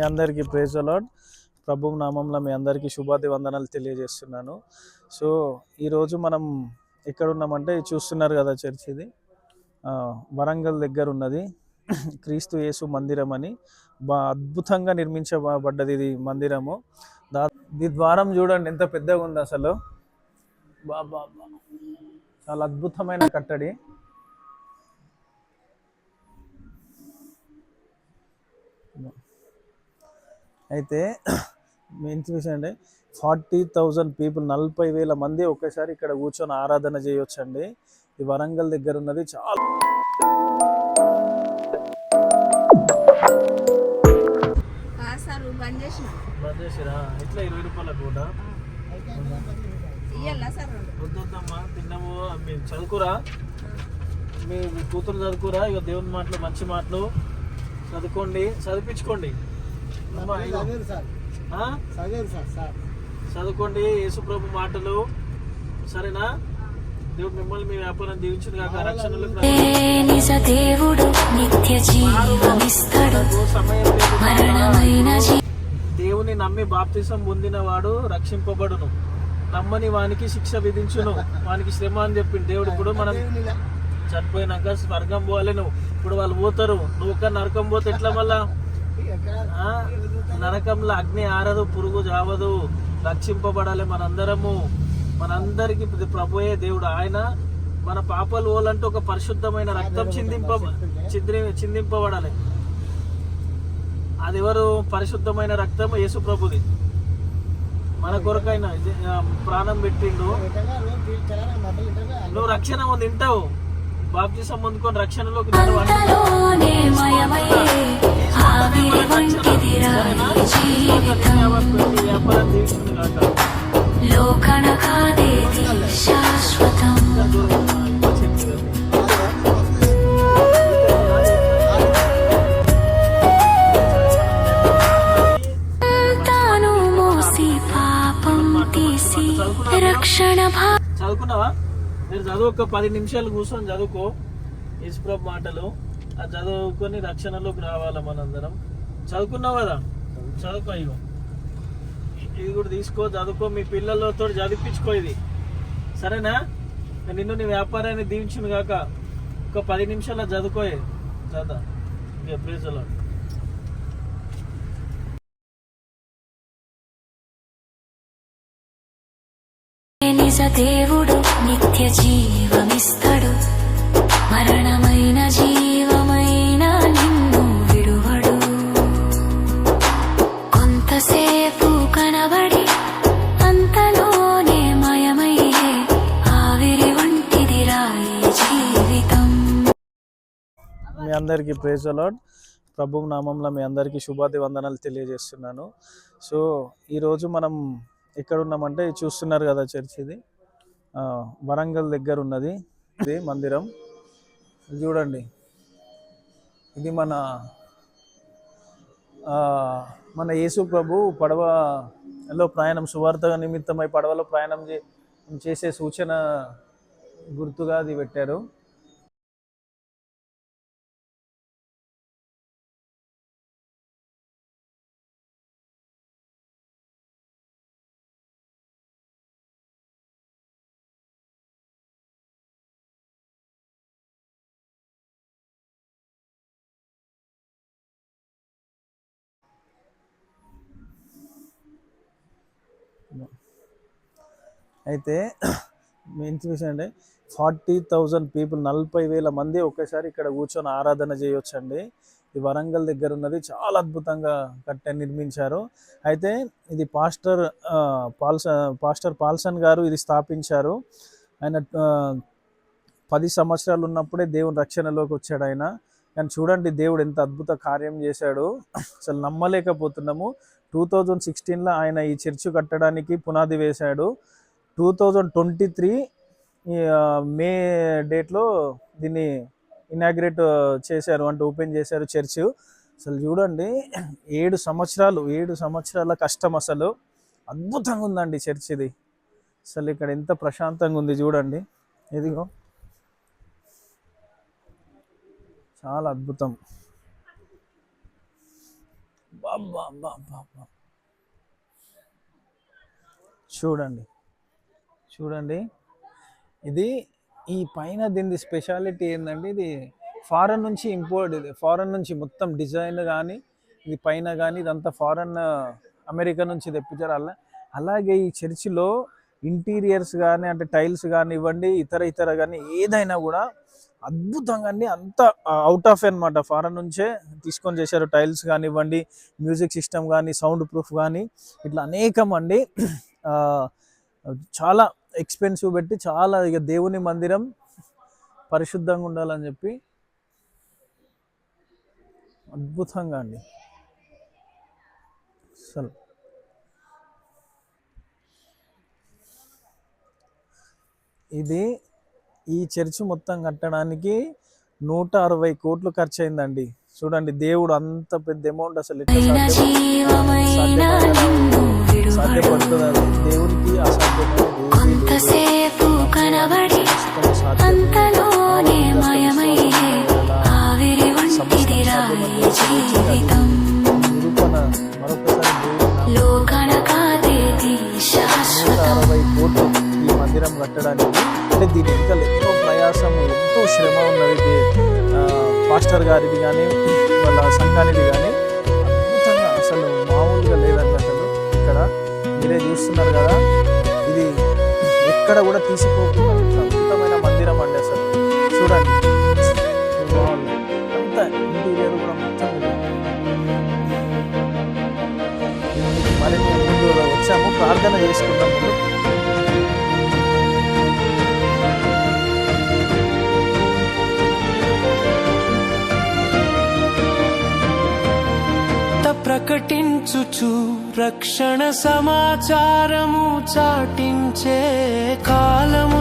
అందరికీ praise the lord. ప్రభువు నామంలో మీ అందరికీ శుభాది వందనాలు తెలియజేస్తున్నాను. సో ఈరోజు మనం ఎక్కడ ఉన్నామంటే చూస్తున్నారు కదా, చర్చ్ ఇది వరంగల్ దగ్గర ఉన్నది. క్రీస్తు యేసు మందిరం అని అద్భుతంగా నిర్మించబడ్డది ఇది మందిరము. ఈ ద్వారం చూడండి ఎంత పెద్దగా ఉంది అసలు. బాబా చాలా అద్భుతమైన కట్టడి. అయితే మంచి విషయం అంటే 40,000 పీపుల్, 40,000 మంది ఒకేసారి ఇక్కడ కూర్చొని ఆరాధన చేయొచ్చండి. ఈ వరంగల్ దగ్గర ఉన్నది. చాలా బంద్ చేసిరా ఇట్లా 20 రూపాయలకు కూడా వద్దమ్మా, తిన్నాము. మీరు చదువుకురా, మీ కూతురు చదువుకురా. ఇక దేవుని మాటలు, మంచి మాటలు చదువుకోండి, చదివించుకోండి. చదువుకోండి యేసుప్రభు మాటలు, సరేనా? దేవుడు మిమ్మల్ని మీ వ్యాపారం దీవించును గాక. రక్షణలు దేవుని నమ్మి బాప్తిసం పొందిన వాడు రక్షింపబడును, నమ్మని వానికి శిక్ష విధించును, వానికి శ్రమ అని చెప్పింది దేవుడు. ఇప్పుడు మనం చనిపోయినాక స్వర్గం పోవాలి. నువ్వు ఇప్పుడు వాళ్ళు పోతారు, నువ్వు ఒక నరకం పోతే ఎట్లా? మళ్ళా నరకంలో అగ్ని ఆరదు, పురుగు చావదు. రక్షింపబడాలి మనందరము. మనందరికి ప్రభుయే దేవుడు. ఆయన మన పాపాలు పోలంటే ఒక పరిశుద్ధమైన రక్తం చిందింపబడాలి. అది ఎవరు? పరిశుద్ధమైన రక్తం యేసు ప్రభుది. మన కొరకైనా ప్రాణం పెట్టిండు. నువ్వు రక్షణ తింటావు, బాప్తిసం పొందుకొని రక్షణలోకి చదువుకున్నావా? మీరు చదువు, ఒక 10 నిమిషాలు కూర్చొని చదువుకో యేసుప్రభు మాటలు. అది చదువుకొని రక్షణలోకి రావాలా మనందరం. చదువుకున్నావు కదా, చదువుకో. ఇగో ఇది కూడా తీసుకో, చదువుకో. మీ పిల్లలతో చదివించుకో ఇది, సరేనా? నిన్ను నీ వ్యాపారాన్ని దీవించును గాక. ఒక 10 నిమిషాలు చదువుకోయే చదువు. ఇక ప్రైజ్ ది లార్డ్. దేవుడు నిత్య జీవమిస్తాడు, మరణమైన జీవమైన నిన్ను విడువడు. కొంతసేపు కనబడి అంతలోనే మయమయ్యే ఆవిరి వంటిది రాయి జీవితం. మీ అందరికీ ప్రైజ్ ది లార్డ్. ప్రభువు నామంలో మీ అందరికీ శుభాది వందనాలు తెలియజేస్తున్నాను. సో ఈరోజు మనం ఎక్కడ ఉన్నామంటే చూస్తున్నారు కదా, చర్చ్ ఇది వరంగల్ దగ్గర ఉన్నది. ఇది మందిరం చూడండి. ఇది మన యేసు ప్రభు పడవలో ప్రయాణం, సువార్త నిమిత్తమై పడవలో ప్రయాణం చేసే సూచన గుర్తుగా అది పెట్టారు. అయితే మంచి విషయం అంటే 40,000 పీపుల్, 40,000 మంది ఒకేసారి ఇక్కడ కూర్చొని ఆరాధన చేయొచ్చండి. ఈ వరంగల్ దగ్గర ఉన్నది. చాలా అద్భుతంగా నిర్మించారు. అయితే ఇది పాస్టర్ పాల్సన్ గారు ఇది స్థాపించారు. ఆయన 10 సంవత్సరాలు ఉన్నప్పుడే దేవుని రక్షణలోకి వచ్చాడు ఆయన. కానీ చూడండి దేవుడు ఎంత అద్భుత కార్యం చేశాడు, అసలు నమ్మలేకపోతున్నాము. 2016లో ఆయన ఈ చర్చ్ కట్టడానికి పునాది వేశాడు. 2023 మే డేట్లో దీన్ని ఇనాగ్రేట్ చేశారు, అంటే ఓపెన్ చేశారు చర్చ్. అసలు చూడండి 7 సంవత్సరాల కష్టం. అసలు అద్భుతంగా ఉందండి చర్చ్ ఇది. అసలు ఇక్కడ ఎంత ప్రశాంతంగా ఉంది చూడండి. ఇదిగో చాలా అద్భుతం. అబ్బా, అబ్బా, అబ్బా, అబ్బా. చూడండి చూడండి, ఇది ఈ పైన దీని స్పెషాలిటీ ఏంటంటే ఇది ఫారెన్ నుంచి ఇంపోర్ట్, ఇది ఫారెన్ నుంచి మొత్తం డిజైన్ కానీ ఇది పైన కానీ ఇదంతా ఫారెన్, అమెరికా నుంచి తెప్పించారు. అలాగే ఈ చర్చిలో ఇంటీరియర్స్ కానీ అంటే టైల్స్ కానీ ఇవ్వండి, ఇతర కానీ ఏదైనా కూడా అద్భుతంగా అండి, అంత అవుట్ ఆఫ్ అనమాట, ఫారెన్ నుంచే తీసుకొని చేశారు. టైల్స్ కానివ్వండి, మ్యూజిక్ సిస్టమ్ కానీ, సౌండ్ ప్రూఫ్ కానీ, ఇట్లా అనేకం అండి. ఆ, చాలా ఎక్స్పెన్సివ్ పెట్టి, చాలా ఇక దేవుని మందిరం పరిశుద్ధంగా ఉండాలని చెప్పి అద్భుతంగా అండి అసలు. ఇది ఈ చర్చ్ మొత్తం కట్టడానికి 160 కోట్లు ఖర్చు అయిందండి. చూడండి, దేవుడు అంత పెద్ద అమౌంట్ అసలు ఎట్లా సాధ్యపడుతుంది? అది దేవునికి కొంతసేపు కనబడి అంతలోనే మాయమయ్యే ఆవిరి వంటిదిరా ఈ జీవితం. నిరూపణ మరొకసారి లోకన కాదేది శాశ్వతం. 160 కోట్లు ఈ మందిరం కట్టడానికి. అంటే దీని వెనుక ఎంతో ప్రయాసం, ఎంతో శ్రమ ఉన్నది. పాస్టర్ గారిది కానీ వాళ్ళ సంఘానిది కానీ అద్భుతంగా, అసలు మామూలుగా లేదండి. అసలు ఇక్కడ మీరే చూస్తున్నారు కదా, ఇది ఎక్కడ కూడా తీసిపోకుండా అద్భుతమైన మందిరం అండి. అసలు చూడండి, అంత ఇంటీరియర్ కూడా మొత్తం మరి ముందు వచ్చాము, ప్రార్థన చేసుకున్నాం. ప్రకటించుచు రక్షణ సమాచారము చాటించే కాలము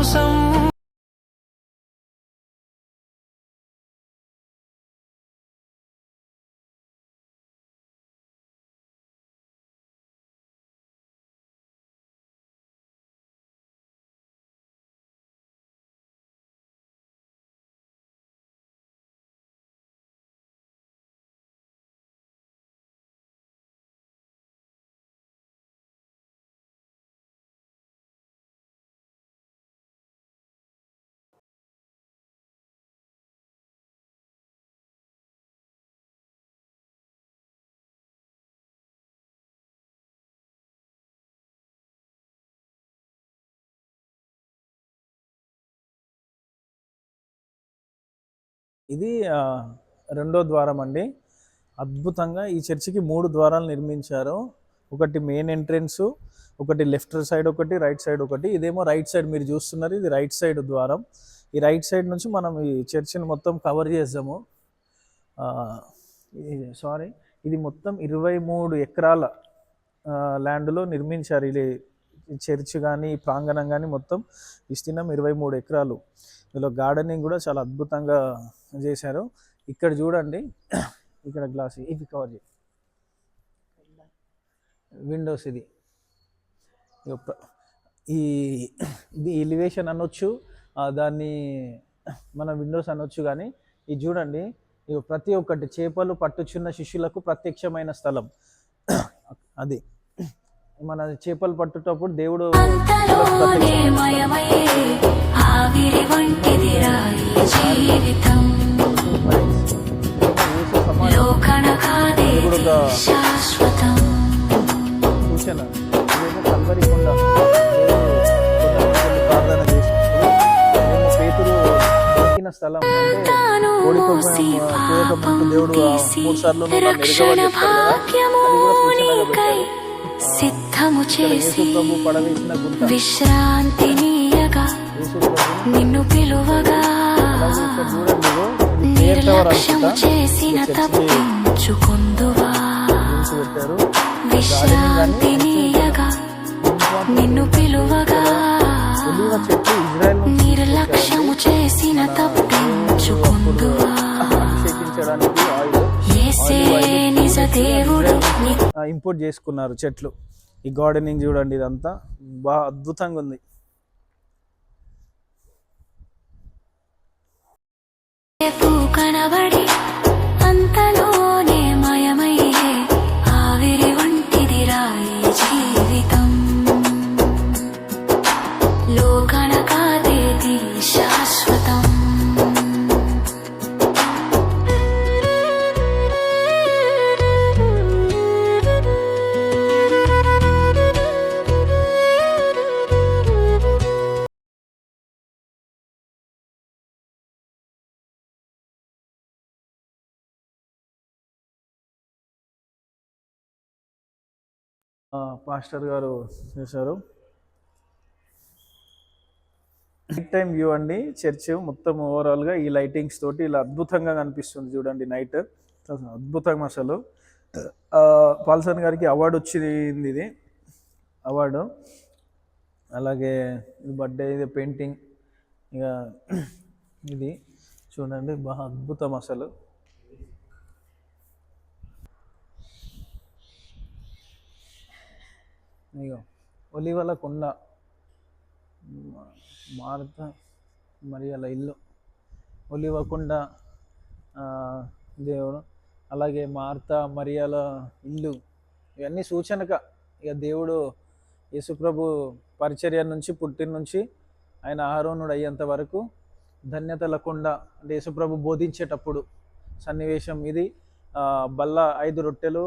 ఇది రెండో ద్వారం అండి. అద్భుతంగా ఈ చర్చికి 3 ద్వారాలు నిర్మించారు. ఒకటి మెయిన్ ఎంట్రెన్స్, ఒకటి లెఫ్ట్ సైడ్, ఒకటి రైట్ సైడ్ ఒకటి. ఇదేమో రైట్ సైడ్ మీరు చూస్తున్నారు, ఇది రైట్ సైడ్ ద్వారం. ఈ రైట్ సైడ్ నుంచి మనం ఈ చర్చిని మొత్తం కవర్ చేద్దాము. సారీ, ఇది మొత్తం 23 ఎకరాల ల్యాండ్లో నిర్మించారు. ఇది చర్చ్ కానీ ప్రాంగణం కానీ మొత్తం విస్తీర్ణం 23 ఎకరాలు. ఇందులో గార్డెనింగ్ కూడా చాలా అద్భుతంగా చేశారు. ఇక్కడ చూడండి, ఇక్కడ గ్లాస్ ఇది కవర్ చేయి, విండోస్ ఇది ఇది ఎలివేషన్ అనొచ్చు, దాన్ని మన విండోస్ అనొచ్చు. కానీ ఇది చూడండి, ఇవి ప్రతి ఒక్కటి చేపలు పట్టుచున్న శిష్యులకు ప్రత్యక్షమైన స్థలం. అది మన చేపలు పట్టుటప్పుడు దేవుడు సూచన. ఇదేమో కల్వరి కొండ, ప్రార్థన చేసినప్పుడు పేతురు దొరికిన స్థలం. అంటే కోడికోయకముందు దేవుడు 3 సార్లు సిద్ధము చేసి విశ్రాంతినీయగా నిన్ను పిలువగా నిర్లక్ష్యము చేసిన తప్పించుకొందువా. విశ్రాంతినీయగా నిన్ను పిలువగా నిర్లక్ష్యము చేసిన తప్పించుకొందువా. యేసే నిజ దేవుడు. ఇంపోర్ట్ చేసుకున్నారు చెట్లు. ఈ గార్డెనింగ్ చూడండి, ఇదంతా బాగా అద్భుతంగా ఉంది. కనబడి అంతలోనే మాయమయ్యే పాస్టర్ గారు చేశారు. నైట్ టైం వ్యూ అండి. చర్చ్ మొత్తం ఓవరాల్గా ఈ లైటింగ్స్ తోటి ఇలా అద్భుతంగా కనిపిస్తుంది చూడండి. నైట్ అద్భుతం అసలు. పాల్సన్ గారికి అవార్డు వచ్చింది ఇది అవార్డు. అలాగే ఇది బర్త్డే, ఇది పెయింటింగ్, ఇక ఇది చూడండి బాగా అద్భుతం అసలు. ఇక ఒలివల కొండ, మార్త మరియల ఇల్లు, ఒలివకొండ దేవుడు, అలాగే మార్త మరియల ఇల్లు, ఇవన్నీ సూచనగా ఇక దేవుడు యేసుప్రభు పరిచర్య నుంచి పుట్టిన నుంచి ఆయన ఆరోనుడు అయ్యేంత వరకు ధన్యతల కొండ అంటే యేసుప్రభు బోధించేటప్పుడు సన్నివేశం ఇది. బల్ల 5 రొట్టెలు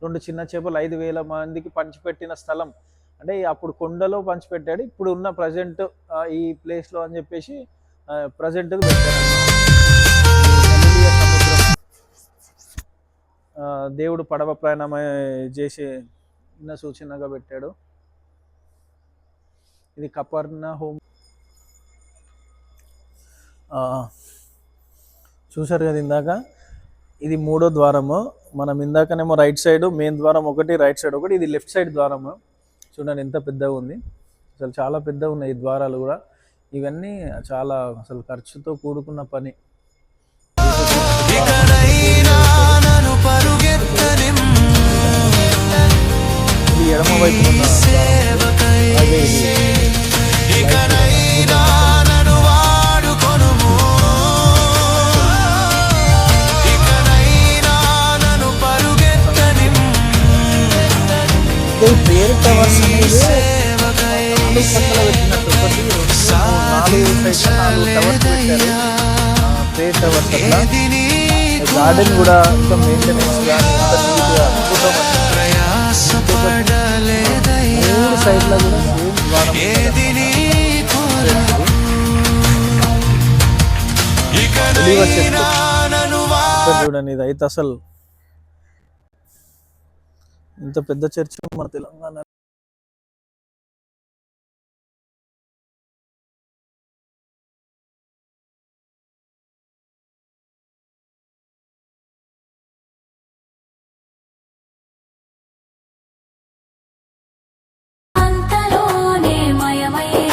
2 చిన్న చేపలు 5,000 మందికి పంచిపెట్టిన స్థలం అంటే అప్పుడు కొండలో పంచిపెట్టాడు. ఇప్పుడు ఉన్న ప్రజెంట్ ఈ ప్లేస్లో అని చెప్పేసి ప్రజెంట్ పెట్టాడు. దేవుడు పడవ ప్రయాణం చేసే సూచనగా పెట్టాడు. ఇది కపర్నహూమ్. చూశారు కదా ఇందాక, ఇది 3వ ద్వారము. మనం ఇందాకనేమో రైట్ సైడ్ మెయిన్ ద్వారం ఒకటి, రైట్ సైడ్ ఒకటి, ఇది లెఫ్ట్ సైడ్ ద్వారము. చూడండి ఎంత పెద్దగా ఉంది, అసలు చాలా పెద్దగా ఉన్నాయి ఈ ద్వారాలు కూడా. ఇవన్నీ చాలా అసలు ఖర్చుతో కూడుకున్న పని. ఇది ఎడమ వైపు ఉన్న అదే పేరు టవర్స్ అనేది 4 పక్కల పెట్టినట్టు 1, 2, 3, 4 టవర్స్ పెట్టారు. పేరు టవర్స్ అట్లా. గార్డెన్ కూడా ఇంకా మెయింటెనెన్స్ కానీ ఇంత నీట్గా అద్భుతం. 3 సైడ్లో కూడా సేమ్ ద్వారం చూడండి. ఇది అయితే అసలు ఇంత పెద్ద చర్చ్ మన తెలంగాణ. అంతలోనే మయమయ్యే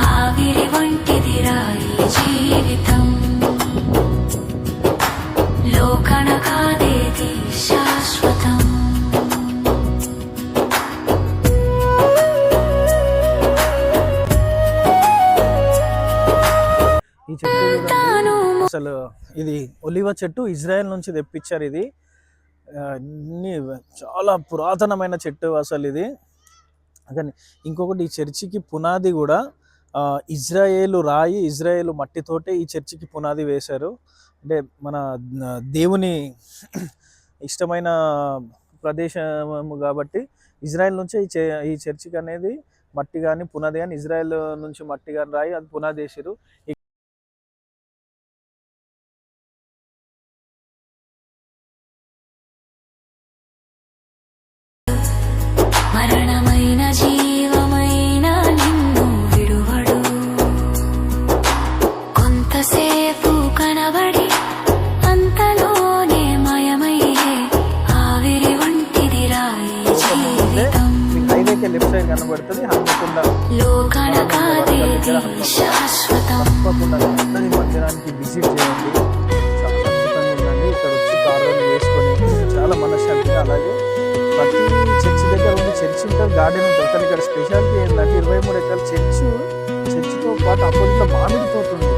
ఆవిరి వంటిదిరా ఈ జీవితం. లోకణ కాదేది శాశ్వతం. ఈ చెట్టు అసలు ఇది ఒలివ చెట్టు ఇజ్రాయెల్ నుంచి తెప్పించారు. ఇది అన్ని చాలా పురాతనమైన చెట్టు అసలు ఇది. కానీ ఇంకొకటి, ఈ చర్చికి పునాది కూడా ఇజ్రాయేలు రాయి, ఇజ్రాయేలు మట్టితోటే ఈ చర్చికి పునాది వేశారు. అంటే మన దేవుని ఇష్టమైన ప్రదేశము కాబట్టి ఇజ్రాయెల్ నుంచే ఈ చర్చికి అనేది మట్టి కానీ పునాది కానీ ఇజ్రాయెల్ నుంచి మట్టి కానీ రాయి అది పునాది వేసారు. మరణమైన జీవమైన నిన్ను విడువడు. కొంతసేపు కనబడి అంతలోనే మయమయ్యే ఆవిరి వంటిదిరా ఈ జీవితం. లెఫ్ట్ సైడ్ కనబడుతుంది హనుమకొండ. లోకణ కాదేది శాశ్వతం. తప్పకుండా అందరి మందిరానికి విజిట్ చేయండి, చాలా అద్భుతంగా ఉందండి. ఇక్కడ వచ్చి ప్రార్థన చేసుకొని చాలా మనశ్శాంతిగా. అలాగే ప్రతి చర్చి దగ్గర ఉంది, చర్చి ఉంటుంది, గార్డెన్ ఉంటుంది. కానీ ఇక్కడ స్పెషాలిటీ ఏంటంటే 23 ఎకరాల చర్చితో పాటు అపోజిట్లో మామిడి తోట ఉంది.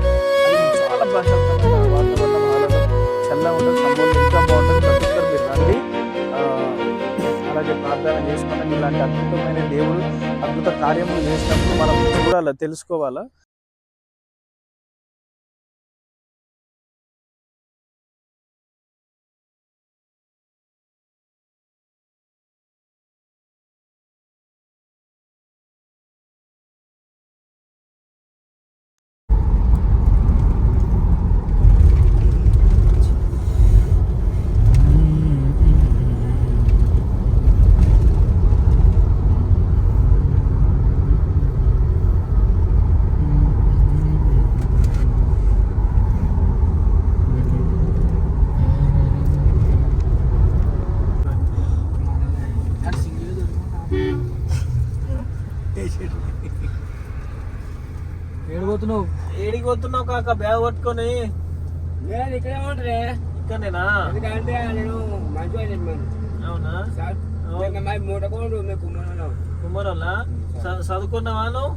అది చాలా ప్రశాంతమైన వాతావరణం, ఆనందం, చల్లగా ఉంటుంది. సంభవం ఇంకా బాగుంటుంది. ప్రతి ఒక్కరు మీరు రండి, అలాగే ప్రార్థన చేసుకోవడానికి. ఇలాంటి అద్భుతమైన దేవుడు అద్భుత కార్యములు చేసినప్పుడు మనం చూడాలా, తెలుసుకోవాలా. పోతున్నావు కాక బ్యాగ్ పట్టుకొని? నేను ఇక్కడే ఉంటానే. ఇక్కడనేనా? ఎందుకంటే నేను మంచిగా చెప్పాను. అవునా? మూటకోడు కుమ్మరోళ్ళా? చదువుకున్నావా నువ్వు?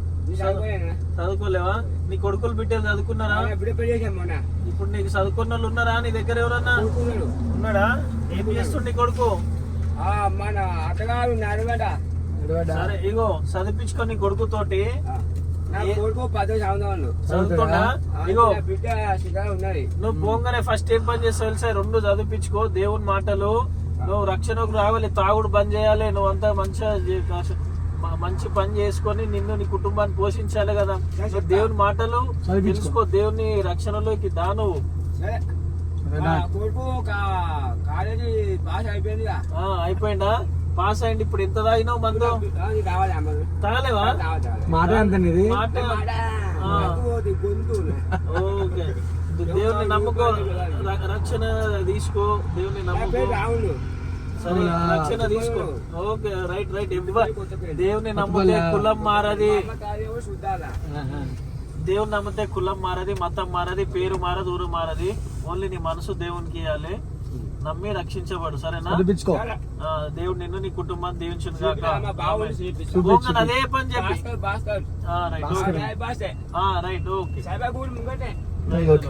చదువుకోలేవా? నీ కొడుకులు బిడ్డలు చదువుకున్నారా? ఇప్పుడు నీకు చదువుకున్న వాళ్ళు ఉన్నారా నీ దగ్గర? ఎవరన్నా ఉన్నాడా? ఏం చేస్తుండు నీ కొడుకు? మన అత్తగారు నడవడ. సరే ఇగో చదివించుకో నీ కొడుకు తోటి. కొడుకు 10 సంవత్సరాలు చదువుకున్నా? ఇగో బిడ్డ ఉన్నది. నువ్వు పోగానే ఫస్ట్ ఏం పని చేస్తావు తెలుసా? 2 చదివించుకో. దేవుని మాటలు నువ్వు రక్షణకు రావాలి, తాగుడు బంద్ చేయాలి. నువ్వు అంతా మంచిగా మంచి పని చేసుకొని నిన్ను నీ కుటుంబాన్ని పోషించాలి కదా. దేవుని మాటలు తెలుసుకో, దేవుని రక్షణలోకి దా. నువ్వు కొడుకు కాలేజీ పాస్ అయిపోయింది. అయిపోయిందా? పాస్ అయింది. ఇప్పుడు ఎంత తాగినావు మందు? తాగలేవా? మాట ఓకే. దేవుని నమ్ముకో, రక్షణ తీసుకో. దేవుని నమ్ముకో, సరే రక్షణ తీసుకో. Okay, right right. దేవుని నమ్మితే కులం మారది. దేవుని నమ్మితే కులం మారది, మతం మారది, పేరు మారదు, ఊరు మారది. ఓన్లీ నీ మనసు దేవునికి ఇవ్వాలి. నమ్మి రక్షించబడు. సరేనా? దేవుడు నిన్ను నీ కుటుంబాన్ని దీవించును గాక. అదే పని చెప్పి రైట్. ఓకే.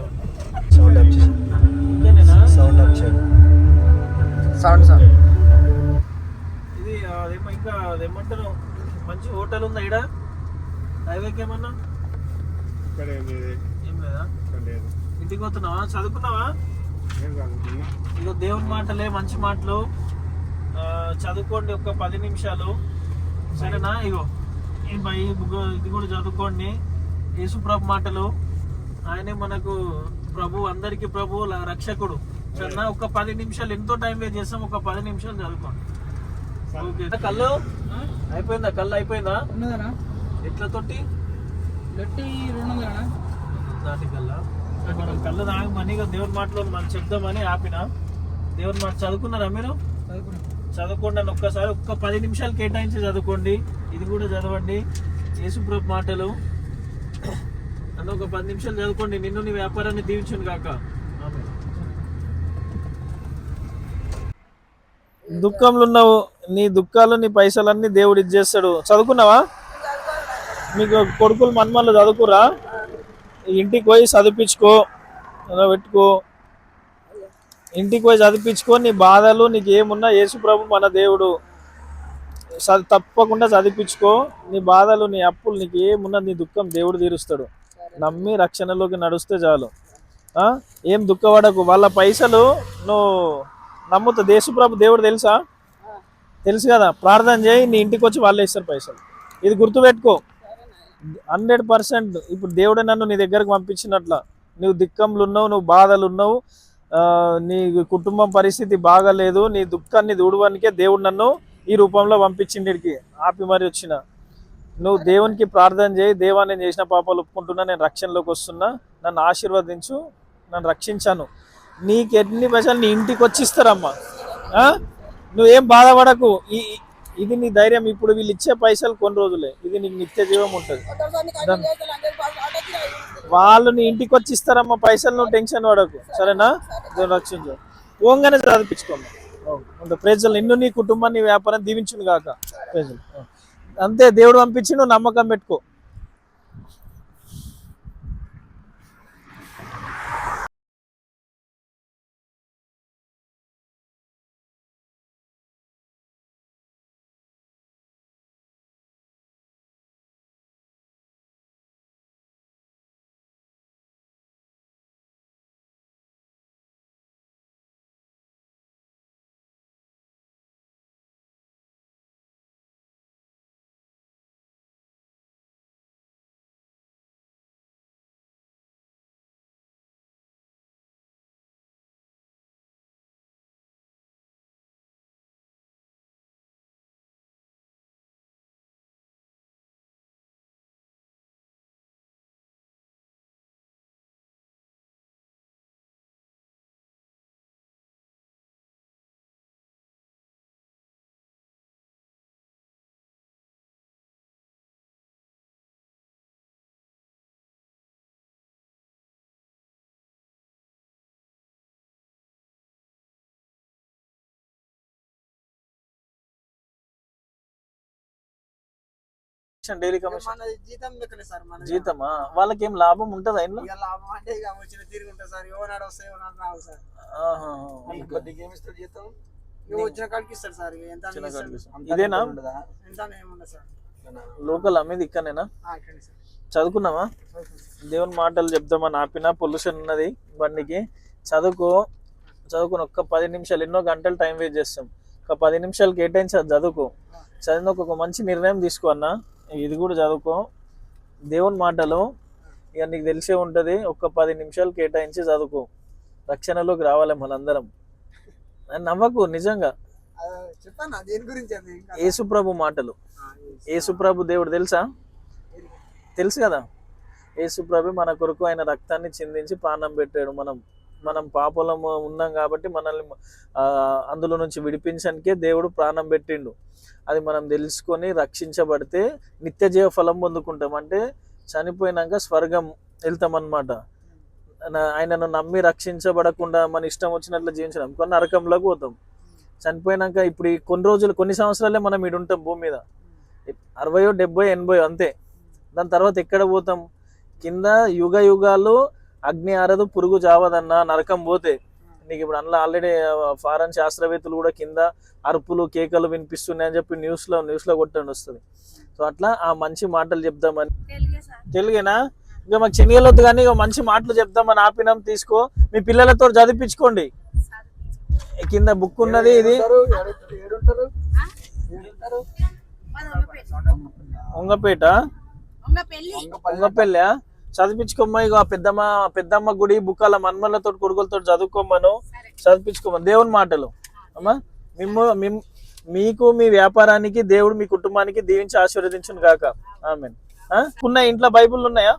ఇది అదేమో ఇంకా అదేమంటారు, మంచి హోటల్ ఉందా ఈడ హైవేకి? ఏమన్నా ఏం లేదా? ఇంటికి పోతున్నావా? చదువుకున్నావా? ఇగో దేవుని మాటలే, మంచి మాటలు చదువుకోండి. ఒక 10 నిమిషాలు. సరేనా? ఇగో ఇది కూడా చదువుకోండి. యేసుప్రభు మాటలు. ఆయనే మనకు ప్రభు, అందరికి ప్రభు, రక్షకుడు. సరేనా? ఒక 10 నిమిషాలు. ఎంతో టైం వేస్ట్ చేస్తాం. ఒక 10 నిమిషాలు చదువుకోండి. ఓకే. కళ్ళు అయిపోయిందా? కళ్ళు అయిపోయిందా? ఎట్లా తోటి దాటి కల్లా మనం కళ్ళు తాగమని దేవుని మాటలో మనం చెప్దామని ఆపిన. దేవుని మాట చదువుకున్నారా మీరు? చదువుకోండి. అని ఒక్కసారి ఒక్క 10 నిమిషాలు కేటాయించి చదువుకోండి. ఇది కూడా చదవండి, యేసుప్రభు మాటలు అని. ఒక 10 నిమిషాలు చదువుకోండి. నిన్ను నీ వ్యాపారాన్ని దీవించును కాక. దుఃఖంలో ఉన్నావు, నీ దుఃఖాలు, నీ పైసలన్నీ దేవుడు ఇచ్చేస్తాడు. చదువుకున్నావా? మీకు కొడుకులు మన్మన్లు చదువుకురా? ఇంటికి పోయి చదివించుకో, పెట్టుకో. ఇంటికి పోయి చదివించుకో. నీ బాధలు నీకు ఏమున్నా యేసుప్రభు మన దేవుడు. తప్పకుండా చదివించుకో. నీ బాధలు, నీ అప్పులు, నీకు ఏమున్నా నీ దుఃఖం దేవుడు తీరుస్తాడు. నమ్మి రక్షణలోకి నడుస్తే చాలు. ఏం దుఃఖపడకు. వాళ్ళ పైసలు నువ్వు నమ్ముతా. యేసుప్రభు దేవుడు తెలుసా? తెలుసు కదా. ప్రార్థన చేయి, నీ ఇంటికి వచ్చి వాళ్ళే ఇస్తారు పైసలు. ఇది గుర్తుపెట్టుకో 100%. ఇప్పుడు దేవుడే నన్ను నీ దగ్గరకు పంపించినట్ల. నువ్వు దుఃఖంలో ఉన్నావు, నువ్వు బాధలు ఉన్నావు, నీ కుటుంబం పరిస్థితి బాగాలేదు, నీ దుఃఖాన్ని దూడవానికే దేవుడు నన్ను ఈ రూపంలో పంపించిండికి ఆపి మరి వచ్చిన. నువ్వు దేవునికి ప్రార్థన చేయి. దేవా, నేను చేసిన పాపాలు ఒప్పుకుంటున్నా, నేను రక్షణలోకి వస్తున్నా, నన్ను ఆశీర్వదించు, నన్ను రక్షించాను. నీకు ఎన్ని పైసలు నీ ఇంటికి వచ్చి ఇస్తారమ్మా. నువ్వేం బాధపడకు. ఇది నీ ధైర్యం. ఇప్పుడు వీళ్ళు ఇచ్చే పైసలు కొన్ని రోజులే, ఇది నీకు నిత్య జీవం ఉంటుంది. వాళ్ళు నీ ఇంటికి వచ్చి ఇస్తారమ్మా పైసలు. నువ్వు టెన్షన్ పడకు. సరేనా? రక్షించు. ఓంగానే చదివించుకోమ్మా. ప్రజలు నిన్ను, నీ కుటుంబాన్ని, వ్యాపారం దీవించును గాక. ప్రజలు అంతే. దేవుడు పంపించి నువ్వు నమ్మకం పెట్టుకో. కమిషన్, డైలీ కమిషన్, మన జీతం లెక్కనే సార్, మన జీతమా? వాళ్ళకి ఏం లాభం ఉంటుందా ఇంట్లో? ఇక లాభం అంటే ఇక వచ్చిన తిరిగి ఉంటుంది సార్, ఎవనాడు వస్తాయి ఎవనాడు రావు సార్. ఆహా. ఇక వచ్చిన కాడికి ఇస్తారు సార్, ఇక ఎంత చిన్న ఇస్తారు. కనిపిస్తుంది. ఇదేనా ఎంత ఏముండదు సార్. లోకల్ అమ్మేది ఇక్కడనేనా? ఇక్కడే సార్. చదువుకున్నావా? దేవుని మాటలు చెప్దామని ఆపిన, పొల్యూషన్ ఉన్నది బండికి. చదువుకుని ఒక్క 10 నిమిషాలు, ఎన్నో గంటలు టైం వేస్ట్ చేస్తాం, ఒక 10 నిమిషాలు కేటాయించి అది చదువుకో. చదివిన ఒక మంచి నిర్ణయం తీసుకో అన్న, ఇది కూడా చదువుకో. దేవుని మాటలు ఇక నీకు తెలిసే ఉంటుంది. ఒక్క 10 నిమిషాలు కేటాయించి చదువుకో, రక్షణలోకి రావాలి మనందరం. నవ్వకు, నిజంగా. చెప్పాను దేని గురించి అది. యేసుప్రభు మాటలు. యేసుప్రభు దేవుడు తెలుసా? తెలుసు కదా. యేసుప్రభు మన కొరకు ఆయన రక్తాన్ని చిందించి ప్రాణం పెట్టాడు. మనం పాపలము ఉన్నాం కాబట్టి మనల్ని అందులో నుంచి విడిపించడానికే దేవుడు ప్రాణం పెట్టిండు. అది మనం తెలుసుకొని రక్షించబడితే నిత్య జీవ ఫలం పొందుకుంటాం. అంటే చనిపోయినాక స్వర్గం వెళ్తాం అన్నమాట. ఆయనను నమ్మి రక్షించబడకుండా మన ఇష్టం వచ్చినట్లు జీవించడం కొన్ని నరకంలోకి పోతాం. చనిపోయినాక ఇప్పుడు కొన్ని సంవత్సరాలే మనం ఇటు ఉంటాం భూమి మీద, 60, 70, 80 అంతే. దాని తర్వాత ఎక్కడ పోతాం? కింద యుగ యుగాలు అగ్ని ఆరదు, పురుగు జావదన్న నరకం పోతే. నీకు ఇప్పుడు అందులో ఆల్రెడీ ఫారెన్ శాస్త్రవేత్తలు కూడా కింద అరుపులు కేకలు వినిపిస్తున్నాయని చెప్పి న్యూస్లో కొట్టండి వస్తుంది. సో అట్లా ఆ మంచి మాటలు చెప్దామని. తెలుగేనా? ఇంకా మాకు చిన్నగలొద్దు కానీ ఇక మంచి మాటలు చెప్దామని ఆపినాం. తీసుకో, మీ పిల్లలతో చదివించుకోండి. కింద బుక్ ఉన్నది, ఇది ఉంగపేట, ఉంగపల్లి. చదివించుకోమ్మా. ఇక పెద్దమ్మ గుడి బుక్కాల మన్మలతో కొడుకులతో చదువుకోమను, చదివించుకోమను దేవుని మాటలు. అమ్మా, మీకు మీ వ్యాపారానికి దేవుడు మీ కుటుంబానికి దీవించి ఆశీర్వదించును గాక. ఆమేన్. ఉన్న ఇంట్లో బైబుల్ ఉన్నాయా?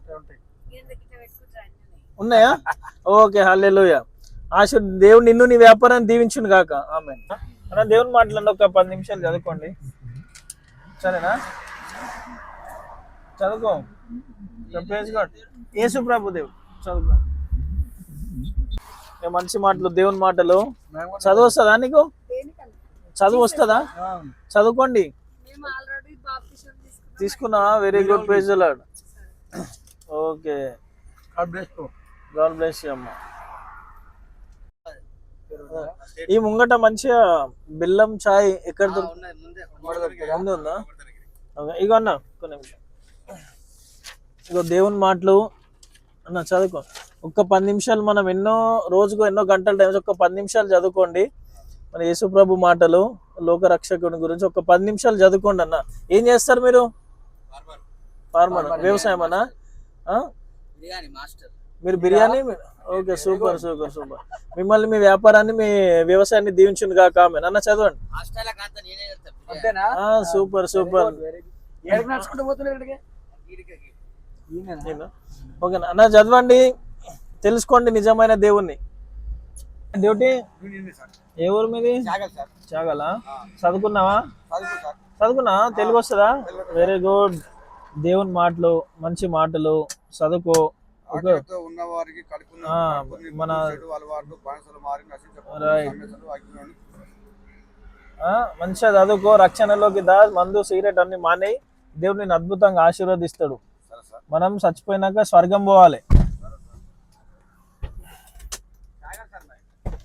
ఉన్నాయా? ఓకే, హల్లెలూయా. దేవుడు నిన్ను నీ వ్యాపారాన్ని దీవించును గాక. ఆమేన్. అన్న దేవుని మాటలండి, ఒక 10 నిమిషాలు చదువుకోండి, సరేనా? చదువుకో. యేసు ప్రభు దేవుడు చదువుకో. మంచి మాటలు, దేవుని మాటలు. చదువు వస్తుందా నీకు? చదువు వస్తుందా? చదువుకోండి. తీసుకున్నావా? Very good, praise the lord. Okay, god bless you అమ్మా. ఈ ముంగట మంచిగా బెల్లం చాయ్ ఎక్కడ ముందు ఉందా? ఇగో అన్న కొన్ని నిమిషం. ఇగో దేవుని మాటలు అన్న చదువుకో. ఒక్క 10 నిమిషాలు మనం రోజుకు ఎన్నో గంటల టైం, ఒక 10 నిమిషాలు చదువుకోండి. మన యేసుప్రభు మాటలు, లోక రక్షకుని గురించి ఒక 10 నిమిషాలు చదువుకోండి అన్న. ఏం చేస్తారు మీరు? ఫార్మర్, వ్యవసాయం అన్నా? మీరు biryani? Okay, super super super. మిమ్మల్ని, మీ వ్యాపారాన్ని, మీ వ్యవసాయాన్ని దీవించును గాక. ఆమేన్. అన్న చదవండి. Super super. ఓకే అన్న, చదవండి, తెలుసుకోండి నిజమైన దేవుణ్ణి. డ్యూటీ ఏ ఊరు మీది? చాగలా. చదువుకున్నావా? చదువుకున్నా? తెలుగు వస్తుందా? Very good. దేవుని మాటలు, మంచి మాటలు చదువుకో. మన మంచిగా చదువుకో, రక్షణలోకి దా. మందు సిగరెట్ అన్ని మానేయి. దేవుడు నిన్ను అద్భుతంగా ఆశీర్వదిస్తాడు. మనం చచ్చిపోయినాక స్వర్గం పోవాలి.